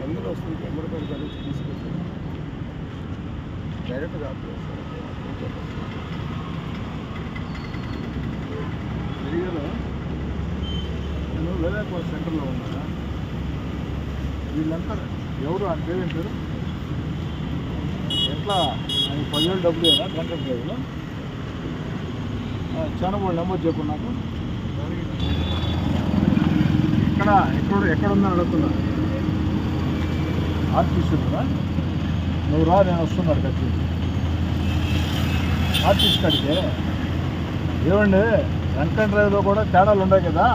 అందులో వస్తుంది ఎమ్మడిపల్లి గారి నుంచి తీసుకొచ్చాను డైరెక్ట్గా ఆపుతారు తిరిగాను నేను వేదాయపాల సెంటర్లో ఉన్నా వీళ్ళంతా ఎవరు ఆయన పేరేం పేరు ఎట్లా ఆయన 10,000 డబ్బులు అయినా కాంట్రాక్ట్ డ్రైవర్లో చాలా వాళ్ళు నెంబర్ చెప్పు నాకు ఎక్కడుందని అడుగుతున్నా ఆర్టీసీ ఉందా నువ్వు రా నేను వస్తున్నాడు ఖచ్చితంగా ఆర్టీసీ కడితే ఏమండి వెంకట డ్రైవ్లో కూడా తేడాలు ఉన్నాయి కదా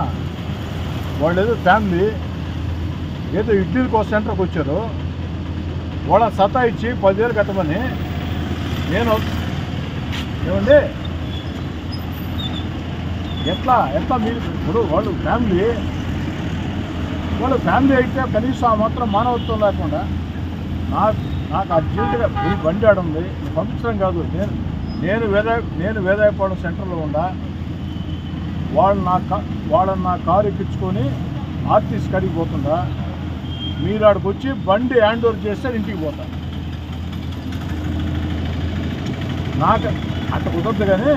వాళ్ళు ఏదో ఫ్యామిలీ ఏదో ఇడ్లీలకు ఒక సెంటర్కి వచ్చారు వాళ్ళ సతా ఇచ్చి 10,000 కట్టమని నేను ఏమండి ఎట్లా మీరు ఇప్పుడు వాళ్ళు ఫ్యామిలీ అయితే కనీసం ఆ మాత్రం మానవత్వం లేకుండా నాకు అర్జెంటుగా బండి ఆడుంది పంపించడం కాదు నేను వేదాయపాలెం సెంటర్లో ఉండా వాళ్ళని నా కారు ఎక్కించుకొని ఆర్టీసీ కడిగి పోతుందా మీరు ఆడికి వచ్చి బండి హ్యాండ్ ఓవర్ చేస్తే ఇంటికి పోతా నాకు అట్ట కుదరదు కానీ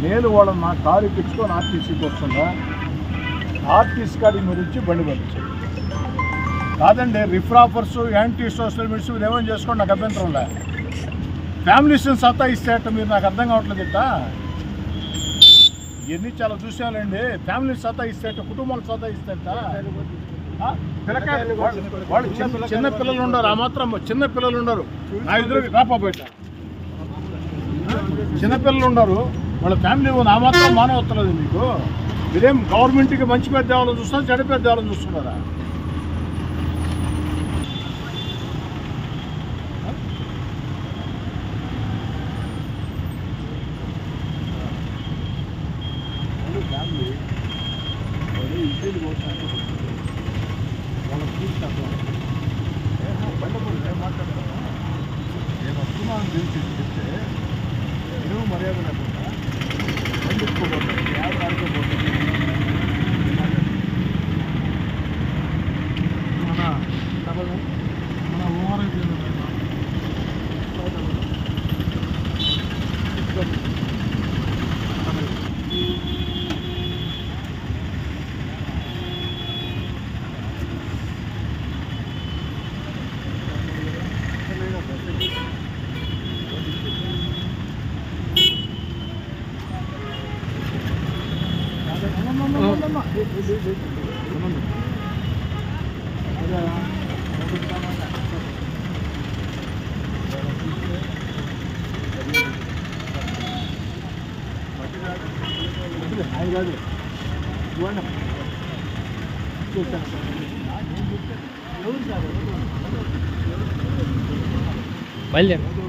నేను వాళ్ళని నా కారు ఎక్కించుకొని ఆర్టీసీకి వస్తుందా ఆర్టీసీ కాడికి మీరు వచ్చి బండి పంపించారు కాదండి రిఫ్రాఫర్స్ యాంటీ సోషల్ మీడియా మీరు ఏమని చేసుకోండి నాకు అభ్యంతరం లే ఫ్యామిలీస్ని సత్తా ఇస్తే మీరు నాకు అర్థం కావట్లేదు ఇట్లా ఇవన్నీ చాలా చూసానండి ఫ్యామిలీ సత్తా ఇస్తే కుటుంబాలు సత్తా ఇస్తే వాళ్ళు చిన్న పిల్లలు ఉండరు ఆ మాత్రం చిన్న పిల్లలు ఉండరు నా ఎదురు రాపబెట్ట చిన్నపిల్లలు ఉండరు వాళ్ళ ఫ్యామిలీ ఆ మాత్రం మానవత్తలేదు మీకు మీరేం గవర్నమెంట్కి మంచి పేరు తేవాలని చూస్తున్నారు చెడు పేరు తేవాలని చూస్తున్నారా ఫ్యామిలీ ఇంటికి పోతాను వాళ్ళకి చూస్తాను బండి మాట్లాడతాను నేను వస్తున్నాను తెలిసి చెప్తే నేను మర్యాద లేకుండా బండి ఎత్తుకోబోతాను యాభై ఆడుకోబోతాను మన ఓవర్ బయలుదేరు